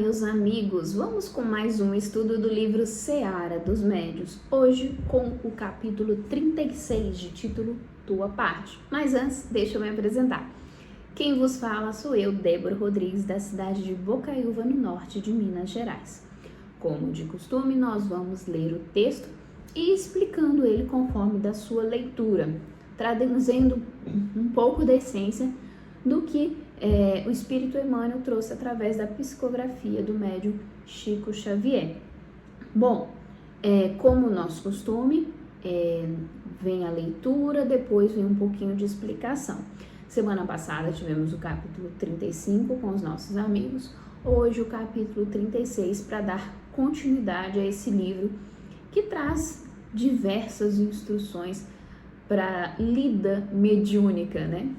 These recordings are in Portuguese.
meus amigos, vamos com mais um estudo do livro Seara dos Médios, hoje com o capítulo 36, de título Tua Parte. Mas antes, deixa eu me apresentar. Quem vos fala sou eu, Débora Rodrigues, da cidade de Bocaiúva, no norte de Minas Gerais. Como de costume, nós vamos ler o texto e explicando ele conforme da sua leitura, trazendo um pouco da essência do que o Espírito Emmanuel trouxe através da psicografia do médium Chico Xavier. Bom, como nosso costume, vem a leitura, depois vem um pouquinho de explicação. Semana passada tivemos o capítulo 35 com os nossos amigos, hoje o capítulo 36 para dar continuidade a esse livro que traz diversas instruções para lida mediúnica, né?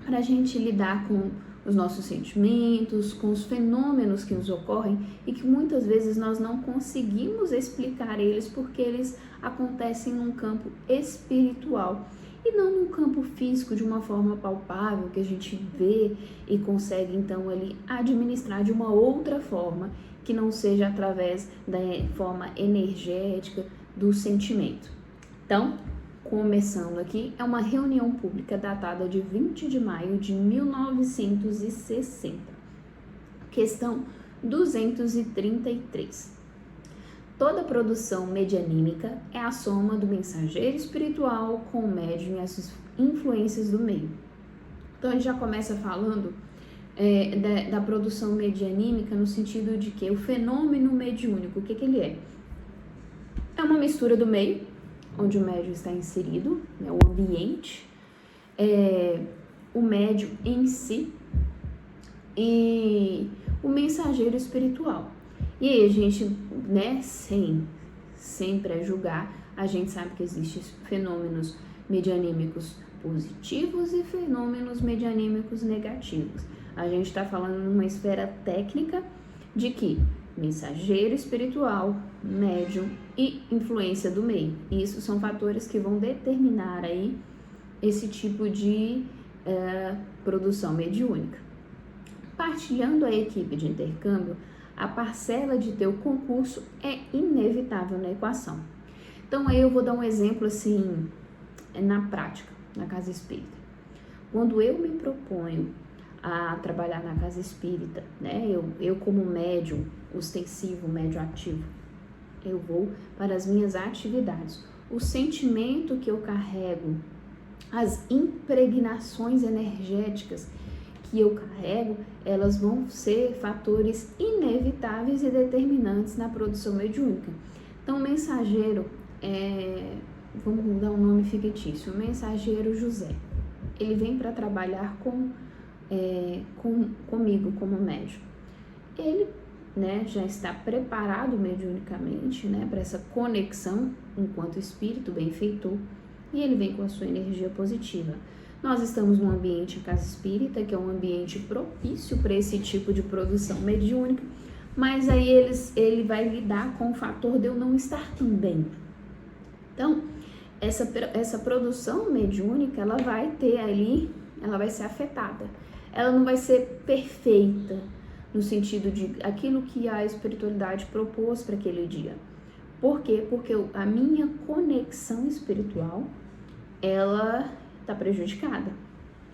Para a gente lidar com os nossos sentimentos, com os fenômenos que nos ocorrem e que muitas vezes nós não conseguimos explicar eles porque eles acontecem num campo espiritual e não num campo físico de uma forma palpável que a gente vê e consegue então ali administrar de uma outra forma que não seja através da forma energética do sentimento. Então, começando aqui, é uma reunião pública datada de 20 de maio de 1960. Questão 233. Toda produção medianímica é a soma do mensageiro espiritual com o médium e as influências do meio. Então, a gente já começa falando da produção medianímica no sentido de que o fenômeno mediúnico, o que ele é? É uma mistura do meio, onde o médium está inserido, né, o ambiente, o médium em si e o mensageiro espiritual. E aí a gente, né, sem pré-julgar, a gente sabe que existem fenômenos medianímicos positivos e fenômenos medianímicos negativos. A gente está falando numa esfera técnica de que mensageiro espiritual, médium e influência do meio. Isso são fatores que vão determinar aí esse tipo de produção mediúnica. Partilhando a equipe de intercâmbio, a parcela de teu concurso é inevitável na equação. Então aí eu vou dar um exemplo assim, na prática, na casa espírita. Quando eu me proponho a trabalhar na casa espírita, né? Eu como médium ostensivo, médium ativo, eu vou para as minhas atividades. O sentimento que eu carrego, as impregnações energéticas que eu carrego, elas vão ser fatores inevitáveis e determinantes na produção mediúnica. Então, o mensageiro, vamos dar um nome fictício, o mensageiro José, ele vem para trabalhar comigo como médium. Ele, né, já está preparado mediunicamente, né, para essa conexão enquanto espírito benfeitor, e ele vem com a sua energia positiva. Nós estamos num ambiente, a casa espírita, que é um ambiente propício para esse tipo de produção mediúnica, mas aí ele vai lidar com o fator de eu não estar tão bem. Então, essa produção mediúnica, ela vai ter ali, ela vai ser afetada. Ela não vai ser perfeita no sentido de aquilo que a espiritualidade propôs para aquele dia. Por quê? Porque a minha conexão espiritual, ela está prejudicada.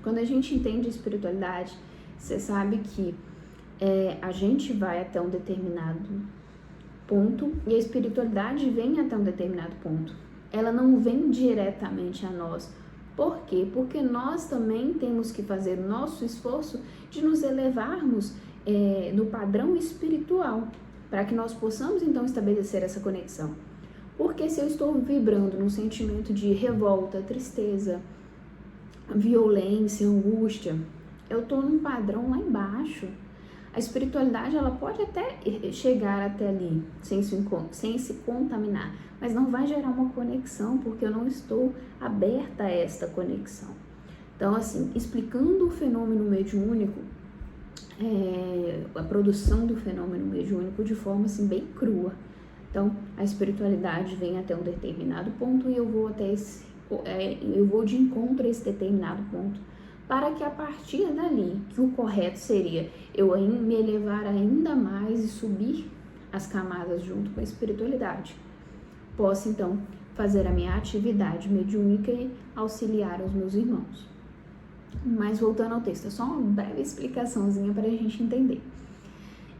Quando a gente entende a espiritualidade, você sabe que a gente vai até um determinado ponto e a espiritualidade vem até um determinado ponto. Ela não vem diretamente a nós. Por quê? Porque nós também temos que fazer o nosso esforço de nos elevarmos no padrão espiritual, para que nós possamos então estabelecer essa conexão. Porque se eu estou vibrando num sentimento de revolta, tristeza, violência, angústia, eu estou num padrão lá embaixo. A espiritualidade, ela pode até chegar até ali, sem se contaminar, mas não vai gerar uma conexão, porque eu não estou aberta a esta conexão. Então, assim, explicando o fenômeno mediúnico, a produção do fenômeno mediúnico de forma, assim, bem crua. Então, a espiritualidade vem até um determinado ponto e eu vou de encontro a esse determinado ponto para que a partir dali, que o correto seria eu me elevar ainda mais e subir as camadas junto com a espiritualidade, possa então fazer a minha atividade mediúnica e auxiliar os meus irmãos. Mas voltando ao texto, é só uma breve explicaçãozinha para a gente entender.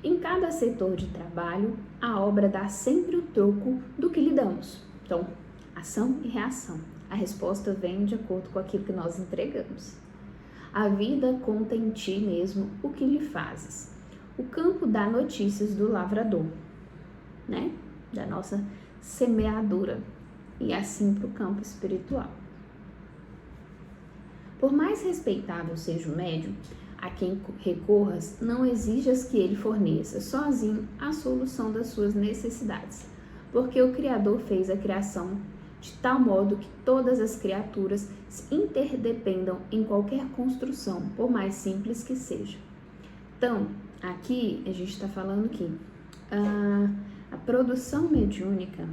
Em cada setor de trabalho, a obra dá sempre o troco do que lhe damos. Então, ação e reação. A resposta vem de acordo com aquilo que nós entregamos. A vida conta em ti mesmo o que lhe fazes. O campo dá notícias do lavrador, né? Da nossa semeadura. E assim para o campo espiritual. Por mais respeitável seja o médium, a quem recorras, não exijas que ele forneça sozinho a solução das suas necessidades, porque o Criador fez a criação de tal modo que todas as criaturas se interdependam em qualquer construção, por mais simples que seja. Então, aqui a gente está falando que a produção mediúnica,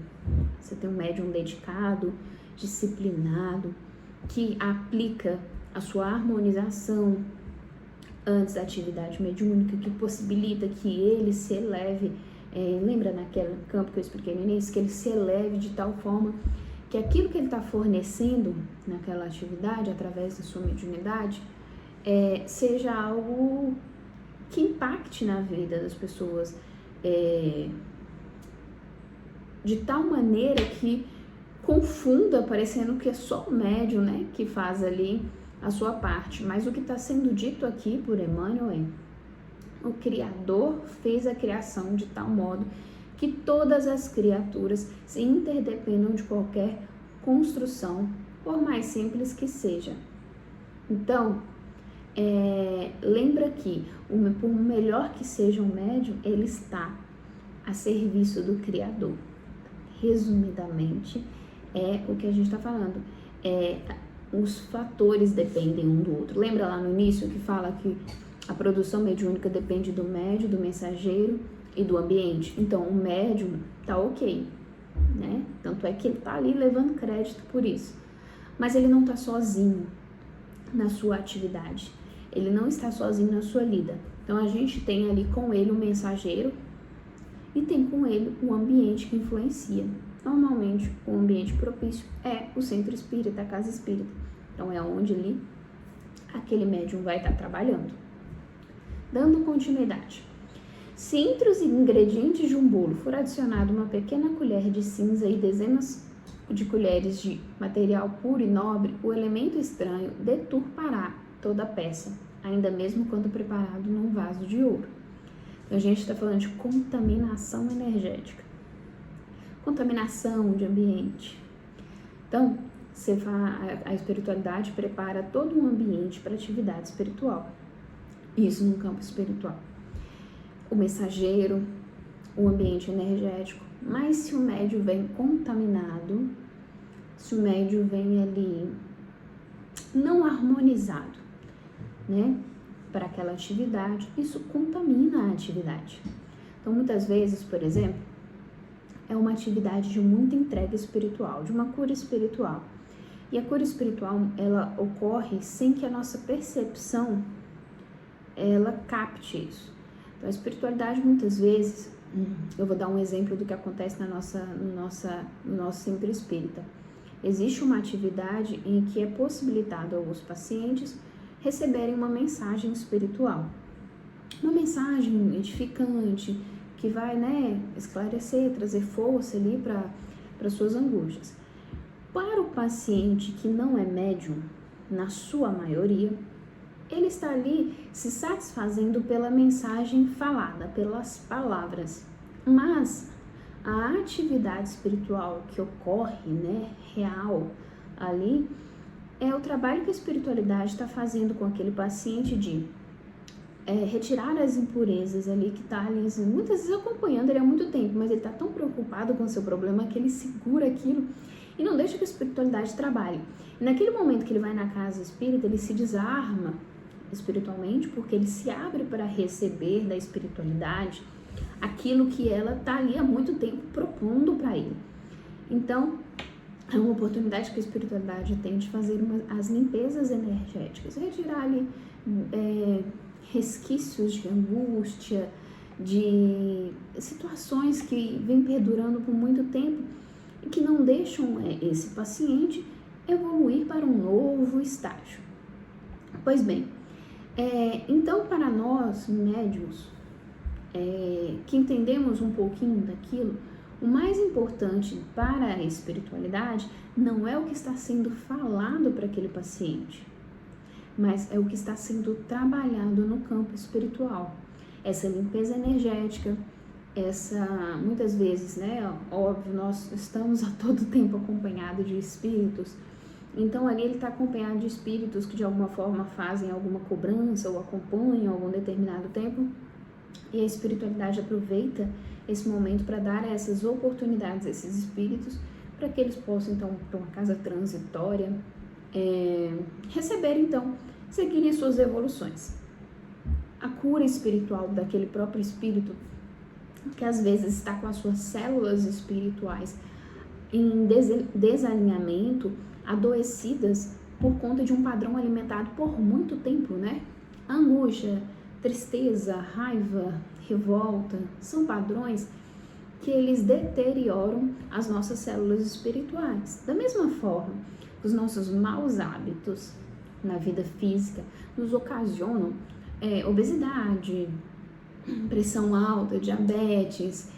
você tem um médium dedicado, disciplinado, que aplica a sua harmonização antes da atividade mediúnica, que possibilita que ele se eleve, lembra naquele campo que eu expliquei no início, que ele se eleve de tal forma que aquilo que ele está fornecendo naquela atividade, através da sua mediunidade, seja algo que impacte na vida das pessoas, de tal maneira que confunda, parecendo que é só o médium, né, que faz ali a sua parte. Mas o que está sendo dito aqui por Emmanuel o Criador fez a criação de tal modo que todas as criaturas se interdependam de qualquer construção, por mais simples que seja. Então, lembra que, por melhor que seja um médium, ele está a serviço do Criador. Resumidamente, é o que a gente está falando. Os fatores dependem um do outro. Lembra lá no início que fala que a produção mediúnica depende do médium, do mensageiro e do ambiente? Então, o médium tá ok, né? Tanto é que ele tá ali levando crédito por isso. Mas ele não tá sozinho na sua atividade. Ele não está sozinho na sua lida. Então, a gente tem ali com ele o mensageiro e tem com ele o ambiente que influencia. Normalmente, o ambiente propício é o centro espírita, a casa espírita. Então, é onde ali aquele médium vai estar trabalhando. Dando continuidade. Se entre os ingredientes de um bolo for adicionado uma pequena colher de cinza e dezenas de colheres de material puro e nobre, o elemento estranho deturpará toda a peça, ainda mesmo quando preparado num vaso de ouro. Então, a gente está falando de contaminação energética. Contaminação de ambiente. Então, a espiritualidade prepara todo um ambiente para atividade espiritual. Isso no campo espiritual. O mensageiro, o ambiente energético. Mas se o médium vem contaminado, se o médium vem ali não harmonizado, né, para aquela atividade, isso contamina a atividade. Então, muitas vezes, por exemplo, é uma atividade de muita entrega espiritual, de uma cura espiritual. E a cura espiritual, ela ocorre sem que a nossa percepção, ela capte isso. Então, a espiritualidade, muitas vezes, eu vou dar um exemplo do que acontece no nosso centro espírita. Existe uma atividade em que é possibilitado aos pacientes receberem uma mensagem espiritual. Uma mensagem edificante, que vai, né, esclarecer, trazer força ali para suas angústias. Para o paciente que não é médium, na sua maioria, ele está ali se satisfazendo pela mensagem falada, pelas palavras. Mas a atividade espiritual que ocorre, né, real ali, é o trabalho que a espiritualidade está fazendo com aquele paciente de retirar as impurezas ali que está ali, muitas vezes acompanhando ele há muito tempo, mas ele está tão preocupado com o seu problema que ele segura aquilo e não deixa que a espiritualidade trabalhe. E naquele momento que ele vai na casa espírita, ele se desarma espiritualmente, porque ele se abre para receber da espiritualidade aquilo que ela está ali há muito tempo propondo para ele. Então, é uma oportunidade que a espiritualidade tem de fazer as limpezas energéticas, retirar ali resquícios de angústia, de situações que vêm perdurando por muito tempo e que não deixam esse paciente evoluir para um novo estágio. Pois bem, então para nós médiuns que entendemos um pouquinho daquilo, o mais importante para a espiritualidade não é o que está sendo falado para aquele paciente, mas é o que está sendo trabalhado no campo espiritual. Essa limpeza energética, muitas vezes, óbvio, nós estamos a todo tempo acompanhados de espíritos, então ali ele está acompanhado de espíritos que de alguma forma fazem alguma cobrança ou acompanham algum determinado tempo, e a espiritualidade aproveita esse momento para dar essas oportunidades a esses espíritos, para que eles possam, então, para uma casa transitória, receber, então, seguirem suas evoluções. A cura espiritual daquele próprio espírito, que às vezes está com as suas células espirituais em desalinhamento, adoecidas por conta de um padrão alimentado por muito tempo, Angústia, tristeza, raiva, revolta, são padrões que eles deterioram as nossas células espirituais. Da mesma forma, os nossos maus hábitos na vida física nos ocasionam obesidade, pressão alta, diabetes,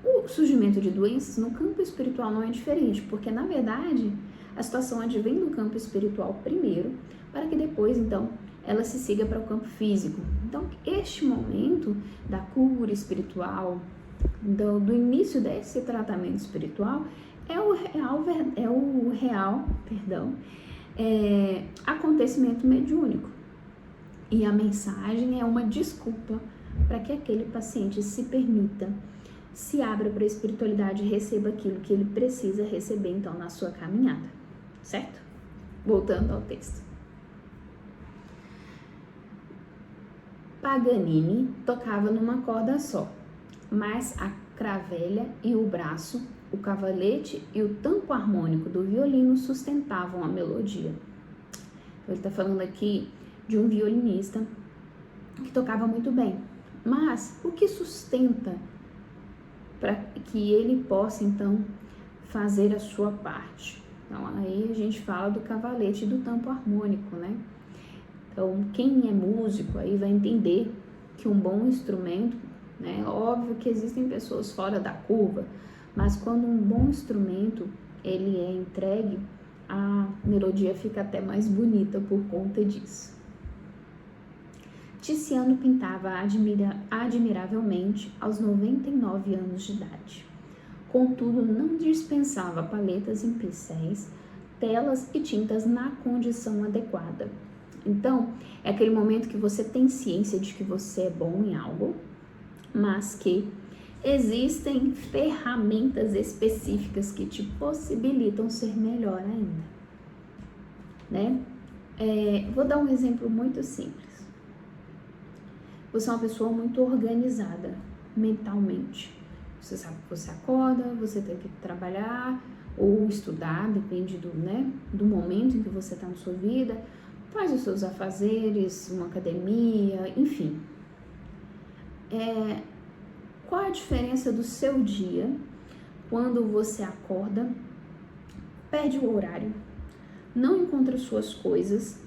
o surgimento de doenças no campo espiritual não é diferente, porque na verdade a situação advém do campo espiritual primeiro, para que depois então ela se siga para o campo físico. Então este momento da cura espiritual, do início desse tratamento espiritual, é o real acontecimento mediúnico. E a mensagem é uma desculpa para que aquele paciente se permita, se abra para a espiritualidade e receba aquilo que ele precisa receber, então, na sua caminhada, certo? Voltando ao texto. Paganini tocava numa corda só, mas a cravelha e o braço, o cavalete e o tampo harmônico do violino sustentavam a melodia. Então, ele está falando aqui de um violinista que tocava muito bem, mas o que sustenta para que ele possa então fazer a sua parte? Então aí a gente fala do cavalete e do tampo harmônico, Então quem é músico aí vai entender que um bom instrumento, óbvio que existem pessoas fora da curva, mas quando um bom instrumento ele é entregue, a melodia fica até mais bonita por conta disso. Tiziano pintava admiravelmente aos 99 anos de idade. Contudo, não dispensava paletas em pincéis, telas e tintas na condição adequada. Então, é aquele momento que você tem ciência de que você é bom em algo, mas que existem ferramentas específicas que te possibilitam ser melhor ainda, Vou dar um exemplo muito simples. Você é uma pessoa muito organizada mentalmente. Você sabe que você acorda, você tem que trabalhar ou estudar, depende do momento em que você está na sua vida, faz os seus afazeres, uma academia, enfim. Qual a diferença do seu dia quando você acorda, perde o horário, não encontra suas coisas,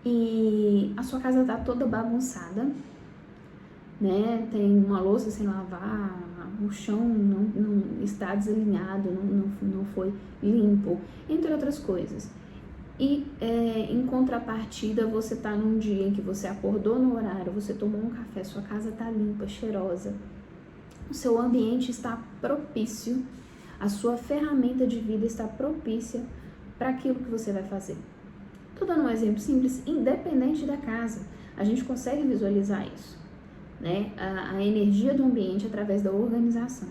e a sua casa tá toda bagunçada, Tem uma louça sem lavar, o chão não está desalinhado, não foi limpo, entre outras coisas. E em contrapartida, você tá num dia em que você acordou no horário, você tomou um café, sua casa tá limpa, cheirosa, o seu ambiente está propício, a sua ferramenta de vida está propícia para aquilo que você vai fazer. Estou dando um exemplo simples, independente da casa, a gente consegue visualizar isso, a energia do ambiente através da organização.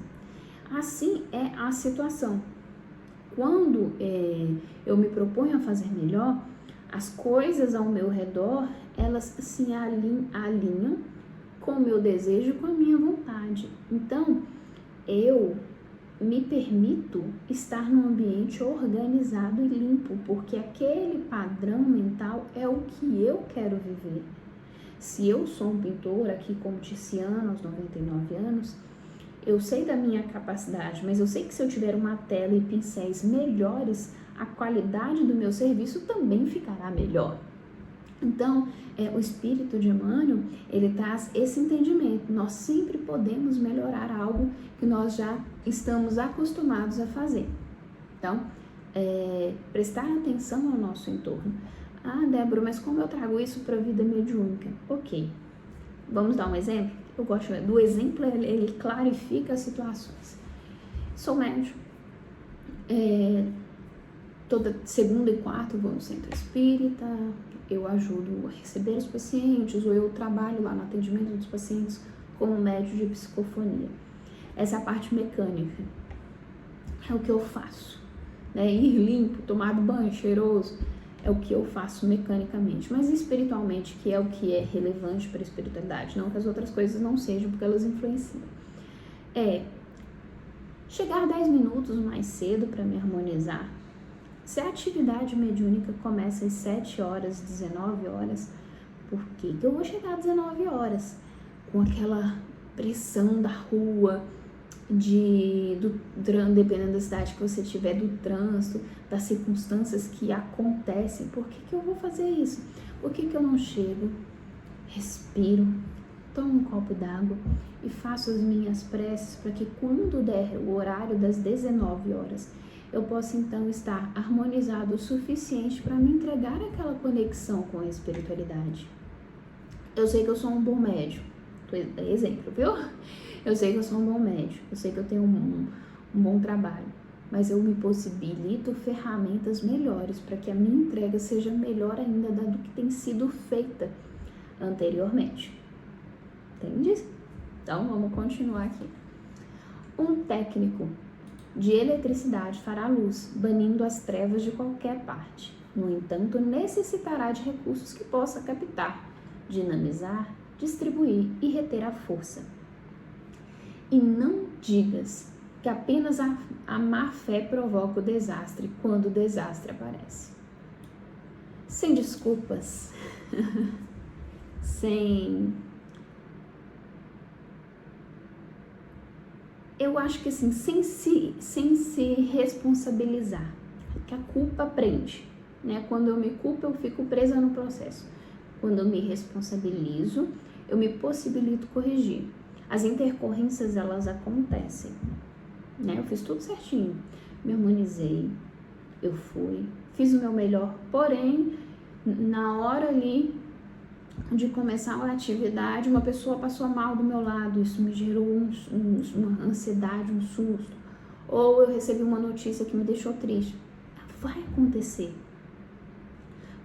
Assim é a situação. Quando eu me proponho a fazer melhor, as coisas ao meu redor, elas se alinham com o meu desejo, com a minha vontade. Então, eu me permito estar num ambiente organizado e limpo, porque aquele padrão mental é o que eu quero viver. Se eu sou um pintor aqui como Tiziano aos 99 anos, eu sei da minha capacidade, mas eu sei que se eu tiver uma tela e pincéis melhores, a qualidade do meu serviço também ficará melhor. Então, o espírito de Emmanuel, ele traz esse entendimento. Nós sempre podemos melhorar algo que nós já estamos acostumados a fazer. Então, prestar atenção ao nosso entorno. Ah, Débora, mas como eu trago isso para a vida mediúnica? Ok, vamos dar um exemplo? Eu gosto do exemplo, ele clarifica as situações. Sou médium. Toda segunda e quarta eu vou no centro espírita, eu ajudo a receber os pacientes, ou eu trabalho lá no atendimento dos pacientes como médium de psicofonia. Essa é a parte mecânica, é o que eu faço, né? Ir limpo, tomar banho cheiroso, é o que eu faço mecanicamente, mas espiritualmente, que é o que é relevante para a espiritualidade, não que as outras coisas não sejam, porque elas influenciam. Chegar 10 minutos mais cedo para me harmonizar. Se a atividade mediúnica começa às 7 horas, 19 horas, por que eu vou chegar às 19 horas? Com aquela pressão da rua, dependendo da cidade que você tiver, do trânsito, das circunstâncias que acontecem. Por que eu vou fazer isso? Por que eu não chego, respiro, tomo um copo d'água e faço as minhas preces para que quando der o horário das 19 horas, eu possa então estar harmonizado o suficiente para me entregar aquela conexão com a espiritualidade. Eu sei que eu sou um bom médium, exemplo, viu? Eu sei que eu sou um bom médium, eu sei que eu tenho um bom trabalho, mas eu me possibilito ferramentas melhores para que a minha entrega seja melhor ainda do que tem sido feita anteriormente. Entende? Então, vamos continuar aqui. Um técnico de eletricidade fará luz, banindo as trevas de qualquer parte. No entanto, necessitará de recursos que possa captar, dinamizar, distribuir e reter a força. E não digas que apenas a má fé provoca o desastre quando o desastre aparece. Sem desculpas, eu acho que assim, sem se responsabilizar, que a culpa prende, né? Quando eu me culpo, eu fico presa no processo. Quando eu me responsabilizo, eu me possibilito corrigir. As intercorrências, elas acontecem, né? Eu fiz tudo certinho, me harmonizei, eu fiz o meu melhor, porém, na hora ali de começar a atividade, uma pessoa passou mal do meu lado, isso me gerou uma ansiedade, um susto, ou eu recebi uma notícia que me deixou triste. Vai acontecer.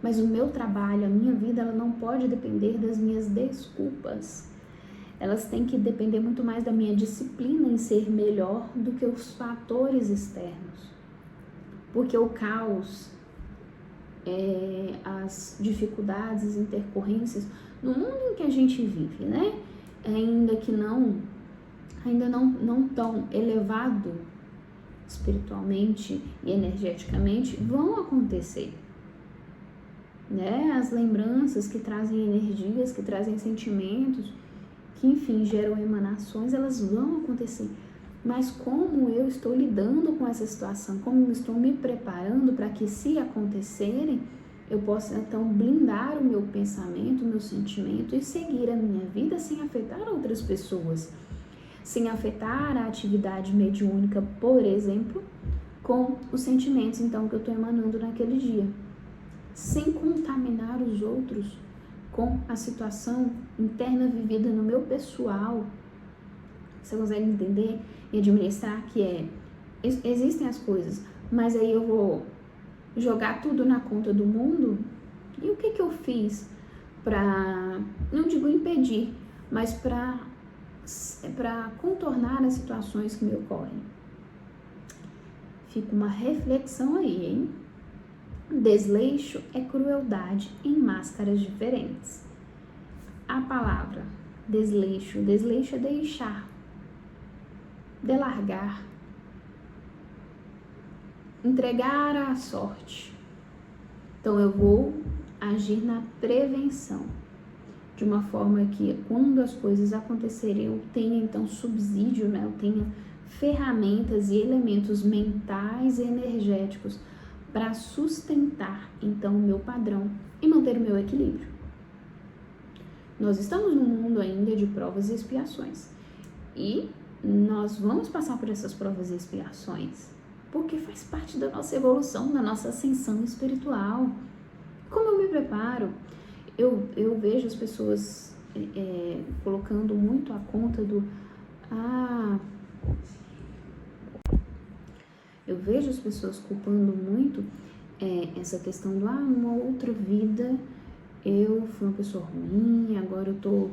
Mas o meu trabalho, a minha vida, ela não pode depender das minhas desculpas. Elas têm que depender muito mais da minha disciplina em ser melhor do que os fatores externos. Porque o caos, as dificuldades, as intercorrências, no mundo em que a gente vive, né? Ainda não tão elevado espiritualmente e energeticamente, vão acontecer. Né? As lembranças que trazem energias, que trazem sentimentos, que enfim geram emanações, elas vão acontecer. Mas como eu estou lidando com essa situação, como eu estou me preparando para que, se acontecerem, eu possa então blindar o meu pensamento, o meu sentimento e seguir a minha vida sem afetar outras pessoas, sem afetar a atividade mediúnica, por exemplo, com os sentimentos então que eu estou emanando naquele dia, sem contaminar os outros com a situação interna vivida no meu pessoal. Você consegue entender e administrar que existem as coisas, mas aí eu vou jogar tudo na conta do mundo? E o que eu fiz para, não digo impedir, mas para contornar as situações que me ocorrem? Fica uma reflexão aí, hein? Desleixo é crueldade em máscaras diferentes. A palavra desleixo é deixar, delargar, entregar à sorte. Então eu vou agir na prevenção, de uma forma que quando as coisas acontecerem eu tenha então subsídio, né? Eu tenha ferramentas e elementos mentais e energéticos para sustentar então o meu padrão e manter o meu equilíbrio. Nós estamos num mundo ainda de provas e expiações e nós vamos passar por essas provas e expiações porque faz parte da nossa evolução, da nossa ascensão espiritual. Como eu me preparo? Eu vejo as pessoas colocando muito a conta do eu vejo as pessoas culpando muito essa questão do numa outra vida eu fui uma pessoa ruim, agora eu tô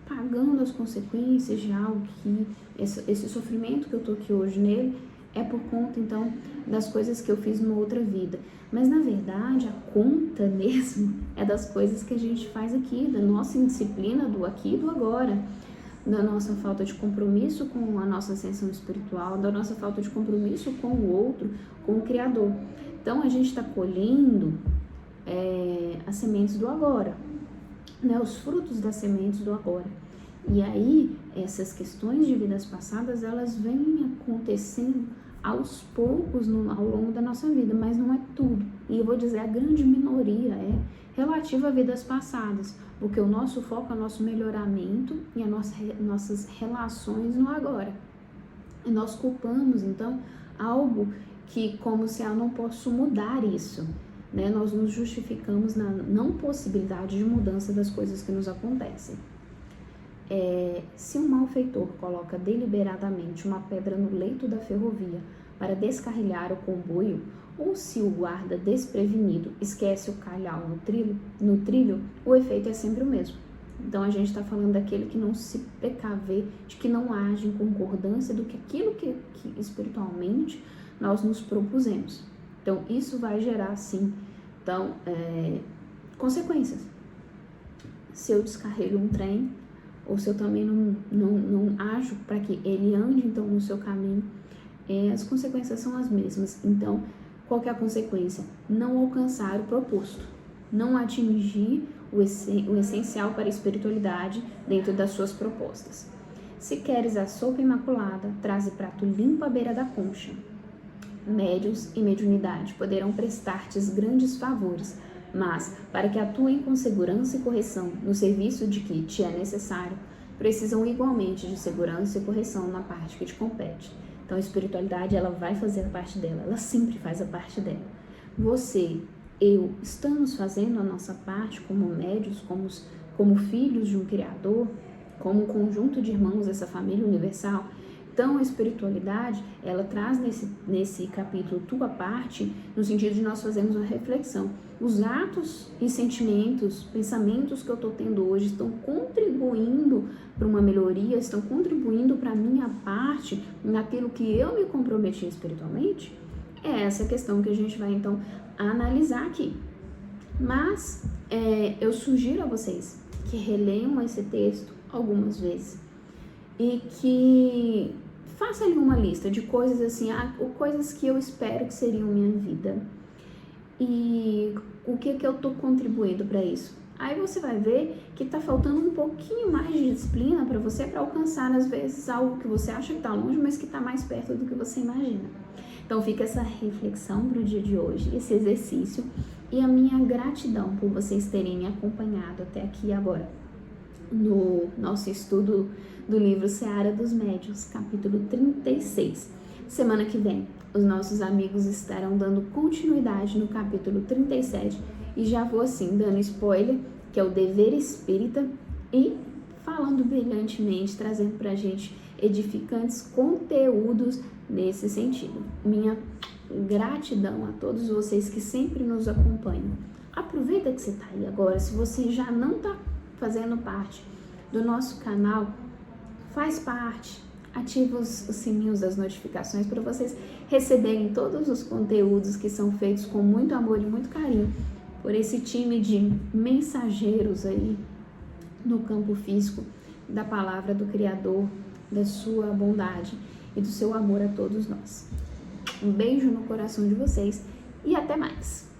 pagando as consequências de algo que esse sofrimento que eu tô aqui hoje nele é por conta então das coisas que eu fiz numa outra vida. Mas na verdade a conta mesmo é das coisas que a gente faz aqui, da nossa indisciplina do aqui e do agora, da nossa falta de compromisso com a nossa ascensão espiritual, da nossa falta de compromisso com o outro, com o Criador. Então a gente está colhendo as sementes do agora, né? Os frutos das sementes do agora. E aí essas questões de vidas passadas elas vêm acontecendo aos poucos ao longo da nossa vida, mas não é tudo. E eu vou dizer, a grande minoria é relativa a vidas passadas, porque o nosso foco é o nosso melhoramento e as nossas relações no agora. E nós culpamos, então, algo que, como se eu não posso mudar isso, né? Nós nos justificamos na não possibilidade de mudança das coisas que nos acontecem. Se um malfeitor coloca deliberadamente uma pedra no leito da ferrovia para descarrilhar o comboio, ou se o guarda desprevenido esquece o calhau no trilho, o efeito é sempre o mesmo. Então a gente está falando daquele que não se precaver, de que não age em concordância do que aquilo que espiritualmente nós nos propusemos. Então isso vai gerar sim, então, consequências. Se eu descarrego um trem, ou se eu também não ajo para que ele ande então no seu caminho, as consequências são as mesmas. Então, qual que é a consequência? Não alcançar o proposto, não atingir o essencial para a espiritualidade dentro das suas propostas. Se queres a sopa imaculada, traze prato limpo à beira da concha. Médiuns e mediunidade poderão prestar-te grandes favores, mas, para que atuem com segurança e correção no serviço de que te é necessário, precisam igualmente de segurança e correção na parte que te compete. Então, a espiritualidade, ela vai fazer a parte dela, ela sempre faz a parte dela. Você, eu, estamos fazendo a nossa parte como médios, como filhos de um Criador, como um conjunto de irmãos dessa família universal. Então, a espiritualidade, ela traz nesse capítulo tua parte, no sentido de nós fazermos uma reflexão. Os atos e sentimentos, pensamentos que eu estou tendo hoje estão contribuindo para uma melhoria, estão contribuindo para a minha parte naquilo que eu me comprometi espiritualmente? É essa questão que a gente vai, então, analisar aqui. Mas, eu sugiro a vocês que releiam esse texto algumas vezes e que faça ali uma lista de coisas assim, coisas que eu espero que seriam minha vida e o que eu tô contribuindo para isso. Aí você vai ver que tá faltando um pouquinho mais de disciplina para você para alcançar às vezes algo que você acha que tá longe, mas que tá mais perto do que você imagina. Então fica essa reflexão para o dia de hoje, esse exercício e a minha gratidão por vocês terem me acompanhado até aqui agora no nosso estudo do livro Seara dos Médiuns, capítulo 36. Semana que vem, os nossos amigos estarão dando continuidade no capítulo 37 e já vou assim, dando spoiler, que é o dever espírita e falando brilhantemente, trazendo pra gente edificantes conteúdos nesse sentido. Minha gratidão a todos vocês que sempre nos acompanham. Aproveita que você tá aí agora, se você já não tá fazendo parte do nosso canal, faz parte, ativa os sininhos das notificações para vocês receberem todos os conteúdos que são feitos com muito amor e muito carinho por esse time de mensageiros aí no campo físico da palavra do Criador, da sua bondade e do seu amor a todos nós. Um beijo no coração de vocês e até mais!